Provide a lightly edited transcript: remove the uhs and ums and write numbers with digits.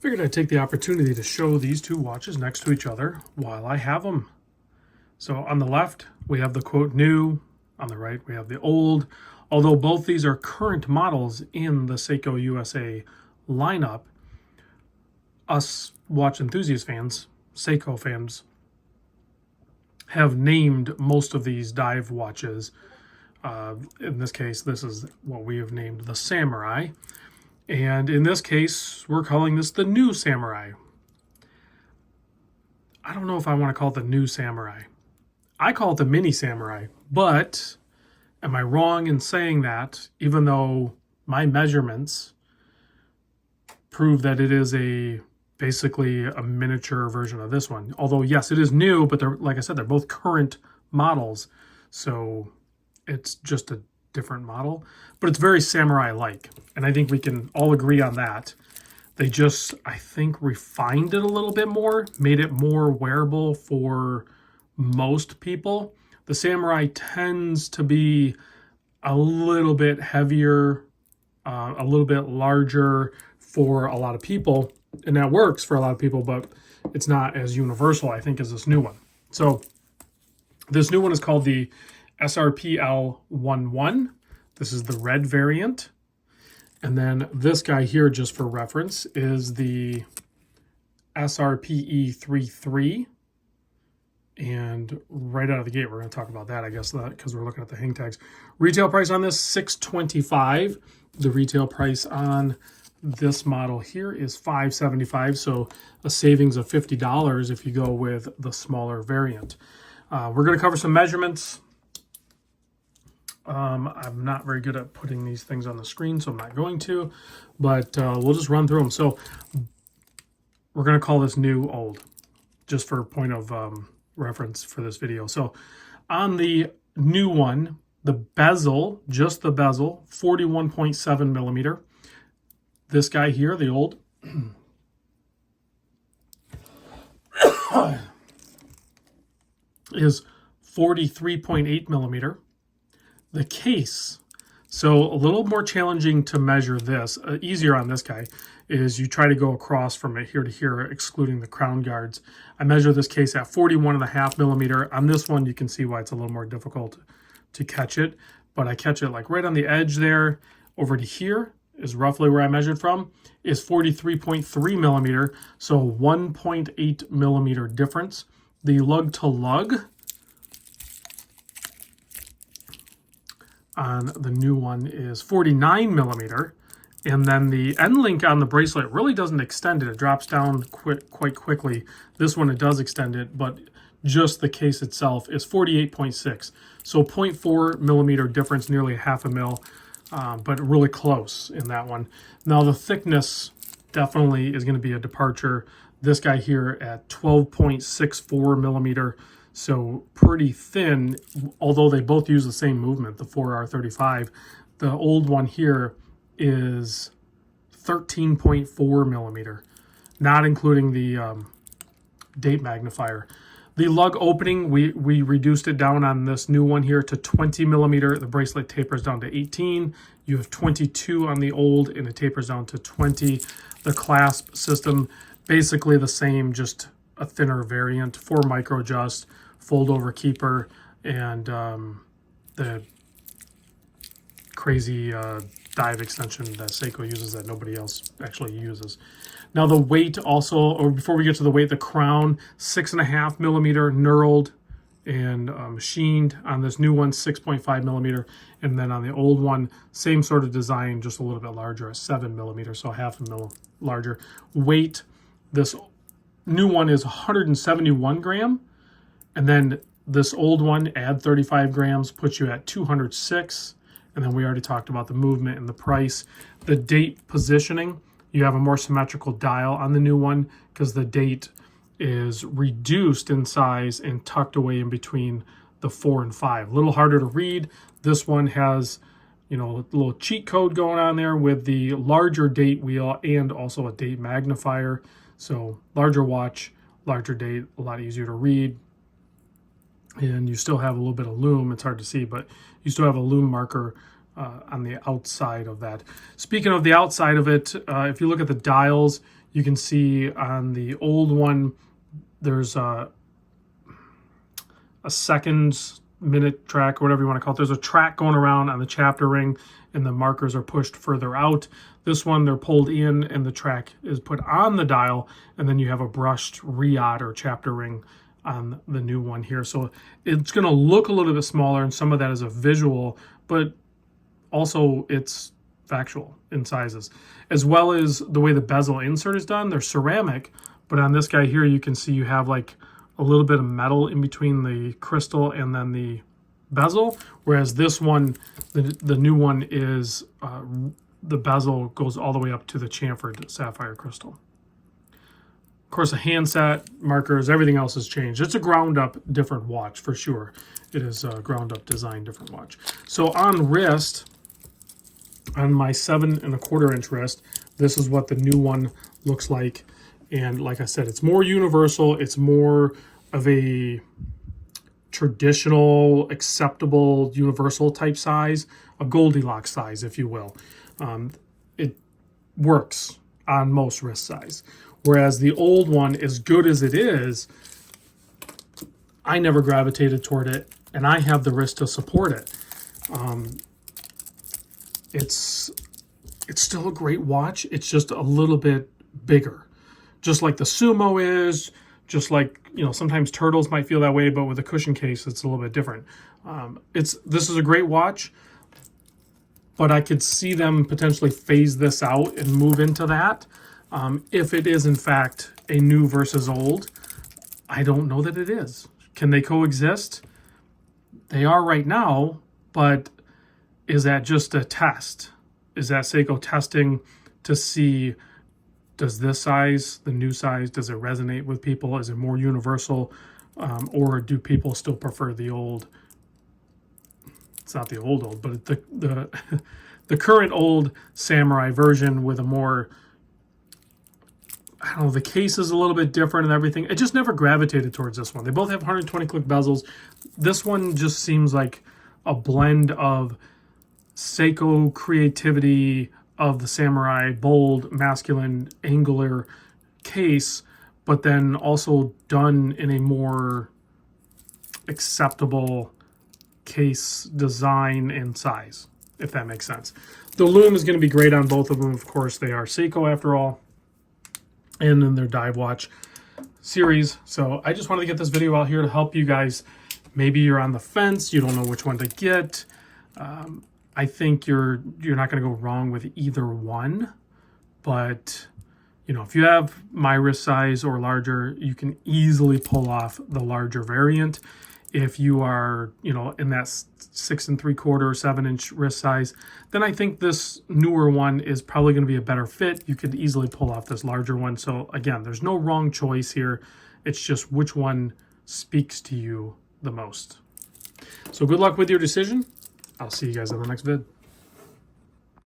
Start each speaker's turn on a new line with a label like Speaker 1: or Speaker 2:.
Speaker 1: Figured I'd take the opportunity to show these two watches next to each other while I have them. So on the left, we have the quote new. On the right, we have the old. Although both these are current models in the Seiko USA lineup, us watch enthusiast fans, Seiko fans, have named most of these dive watches. In this case, this is what we have named the Samurai. And in this case, we're calling this the new Samurai. I don't know if I want to call it the new Samurai. I call it the mini Samurai, but am I wrong in saying that, even though my measurements prove that it is basically a miniature version of this one? Although, yes, it is new, but they're, like I said, they're both current models. So it's just a different model, but it's very Samurai-like. And I think we can all agree on that. They just, I think, refined it a little bit more, made it more wearable for most people. The Samurai tends to be a little bit heavier, a little bit larger for a lot of people, and that works for a lot of people, but it's not as universal, I think, as this new one. So this new one is called the SRPL11. This is the red variant. And then this guy here, just for reference, is the SRPE33. And right out of the gate, we're going to talk about that, I guess, because we're looking at the hang tags. Retail price on this, $625. The retail price on this model here is $575, so a savings of $50 if you go with the smaller variant. We're going to cover some measurements. I'm not very good at putting these things on the screen, so I'm not going to, but we'll just run through them. So we're going to call this new old, just for point of reference for this video. So on the new one, the bezel, just the bezel, 41.7 millimeter. This guy here, the old, is 43.8 millimeter. The case, so a little more challenging to measure this, easier on this guy, is you try to go across from it here to here, excluding the crown guards. I measure this case at 41.5 millimeter. On this one, you can see why it's a little more difficult to catch it, but I catch it like right on the edge there. Over to here is roughly where I measured from, is 43.3 millimeter, so 1.8 millimeter difference. The lug to lug on the new one is 49 millimeter, and then the end link on the bracelet really doesn't extend it. It drops down quite quickly. This one, it does extend it, but just the case itself is 48.6. So 0.4 millimeter difference, nearly half a mil, but really close in that one. Now the thickness definitely is going to be a departure. This guy here at 12.64 millimeter. So pretty thin, although they both use the same movement, the 4R35. The old one here is 13.4 millimeter, not including the date magnifier. The lug opening, we reduced it down on this new one here to 20 millimeter. The bracelet tapers down to 18. You have 22 on the old, and it tapers down to 20. The clasp system, basically the same, just a thinner variant. 4 micro adjust, fold over keeper, and the crazy dive extension that Seiko uses that nobody else actually uses. Now the weight also, or before we get to the weight, the crown, 6.5 millimeter knurled and machined. On this new one, 6.5 millimeter, and then on the old one, same sort of design, just a little bit larger at 7 millimeter, so half a mil larger. Weight, this new one is 171 gram, and then this old one, add 35 grams, puts you at 206. And then we already talked about the movement and the price. The date positioning, you have a more symmetrical dial on the new one because the date is reduced in size and tucked away in between the 4 and 5. A little harder to read. This one has, you know, a little cheat code going on there with the larger date wheel and also a date magnifier. So larger watch, larger date, a lot easier to read. And you still have a little bit of lume. It's hard to see, but you still have a lume marker on the outside of that. Speaking of the outside of it, if you look at the dials, You can see on the old one, there's a second minute track, or whatever you want to call it. There's a track going around on the chapter ring, and the markers are pushed further out. This one, they're pulled in, and the track is put on the dial, and then you have a brushed riad or chapter ring on the new one here. So it's going to look a little bit smaller, and some of that is a visual, but also it's factual in sizes, as well as the way the bezel insert is done. They're ceramic, but on this guy here, you can see you have like a little bit of metal in between the crystal and then the bezel, whereas this one, the new one, is the bezel goes all the way up to the chamfered sapphire crystal. Of course, the handset, markers, everything else has changed. It's a ground up different watch for sure. It is a ground up design different watch. So on wrist, on my 7¼ inch wrist, this is what the new one looks like. And like I said, it's more universal. It's more of a traditional, acceptable, universal type size, a Goldilocks size, if you will. It works on most wrist size. Whereas the old one, as good as it is, I never gravitated toward it, and I have the wrist to support it. It's still a great watch. It's just a little bit bigger. Just like the Sumo is, just like, you know, sometimes Turtles might feel that way, but with a cushion case, it's a little bit different. This is a great watch, but I could see them potentially phase this out and move into that. If it is, in fact, a new versus old, I don't know that it is. Can they coexist? They are right now, but is that just a test? Is that Seiko testing to see, does this size, the new size, does it resonate with people? Is it more universal? Or do people still prefer the old? It's not the old, but the current old Samurai version with a more, I don't know, the case is a little bit different and everything. It just never gravitated towards this one. They both have 120 click bezels. This one just seems like a blend of Seiko creativity of the Samurai, bold, masculine, angular case, but then also done in a more acceptable case design and size, if that makes sense. The lume is going to be great on both of them. Of course, they are Seiko after all, and then their dive watch series. So I just wanted to get this video out here to help you guys. Maybe you're on the fence, you don't know which one to get. I think you're not going to go wrong with either one, but you know, if you have my wrist size or larger, you can easily pull off the larger variant. If you are, you know, in that 6¾ 7 inch wrist size, then I think this newer one is probably going to be a better fit. You could easily pull off this larger one. So again, there's no wrong choice here. It's just which one speaks to you the most. So good luck with your decision. I'll see you guys in the next vid.